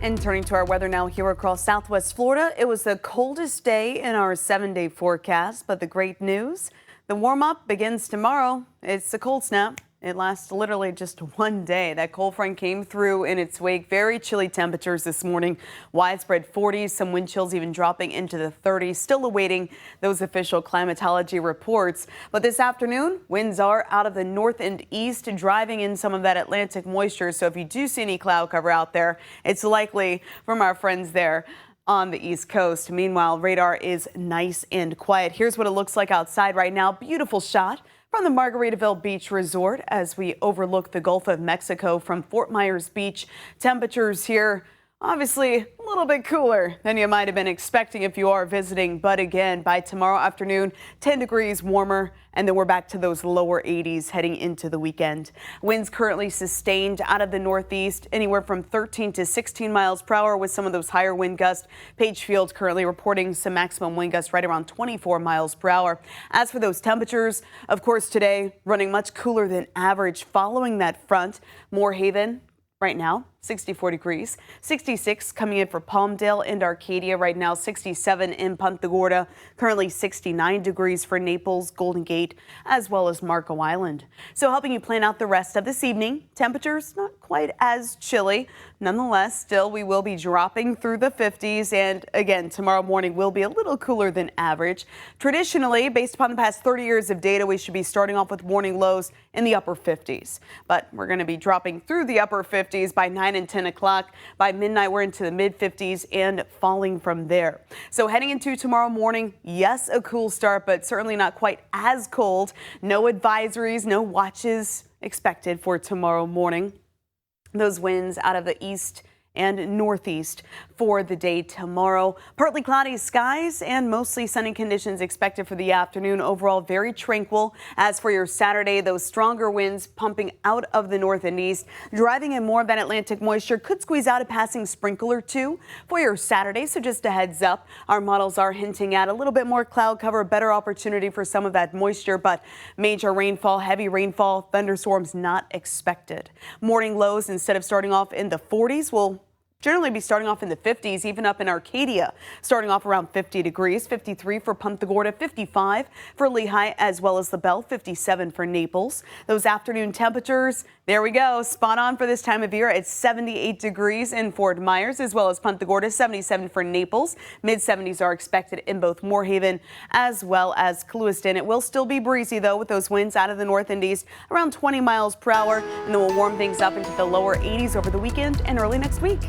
And turning to our weather now here across Southwest Florida, it was the coldest day in our 7-day forecast, but the great news, the warm up begins tomorrow. It's a cold snap. It lasts literally just one day. That cold front came through in its wake. Very chilly temperatures this morning. Widespread 40s, some wind chills even dropping into the 30s. Still awaiting those official climatology reports. But this afternoon, winds are out of the north and east, driving in some of that Atlantic moisture. So if you do see any cloud cover out there, it's likely from our friends there on the East Coast. Meanwhile, radar is nice and quiet. Here's what it looks like outside right now. Beautiful shot from the Margaritaville Beach Resort as we overlook the Gulf of Mexico from Fort Myers Beach. Temperatures here obviously a little bit cooler than you might have been expecting if you are visiting. But again, by tomorrow afternoon, 10 degrees warmer, and then we're back to those lower 80s heading into the weekend. Winds currently sustained out of the northeast, anywhere from 13 to 16 miles per hour with some of those higher wind gusts. Page Field currently reporting some maximum wind gusts right around 24 miles per hour. As for those temperatures, of course, today running much cooler than average following that front. Moorhaven right now, 64 degrees, 66 coming in for Palmdale and Arcadia right now, 67 in Punta Gorda, currently 69 degrees for Naples, Golden Gate, as well as Marco Island. So helping you plan out the rest of this evening, temperatures not quite as chilly. Nonetheless, still we will be dropping through the 50s, and again, tomorrow morning will be a little cooler than average. Traditionally, based upon the past 30 years of data, we should be starting off with morning lows in the upper 50s, but we're going to be dropping through the upper 50s by 9 and 10 o'clock. By midnight, we're into the mid 50s and falling from there. So heading into tomorrow morning, yes, a cool start, but certainly not quite as cold. No advisories, no watches expected for tomorrow morning. Those winds out of the east and northeast for the day tomorrow. Partly cloudy skies and mostly sunny conditions expected for the afternoon. Overall, very tranquil. As for your Saturday, those stronger winds pumping out of the north and east, driving in more of that Atlantic moisture, could squeeze out a passing sprinkle or two for your Saturday. So just a heads up, our models are hinting at a little bit more cloud cover, better opportunity for some of that moisture, but major rainfall, heavy rainfall, thunderstorms not expected. Morning lows, instead of starting off in the 40s, will generally be starting off in the 50s, even up in Arcadia, starting off around 50 degrees, 53 for Punta Gorda, 55 for Lehigh, as well as the Bell, 57 for Naples. Those afternoon temperatures, there we go, spot on for this time of year. It's 78 degrees in Fort Myers, as well as Punta Gorda, 77 for Naples. Mid 70s are expected in both Moorhaven as well as Clewiston. It will still be breezy, though, with those winds out of the north and east around 20 miles per hour, and then we'll warm things up into the lower 80s over the weekend and early next week.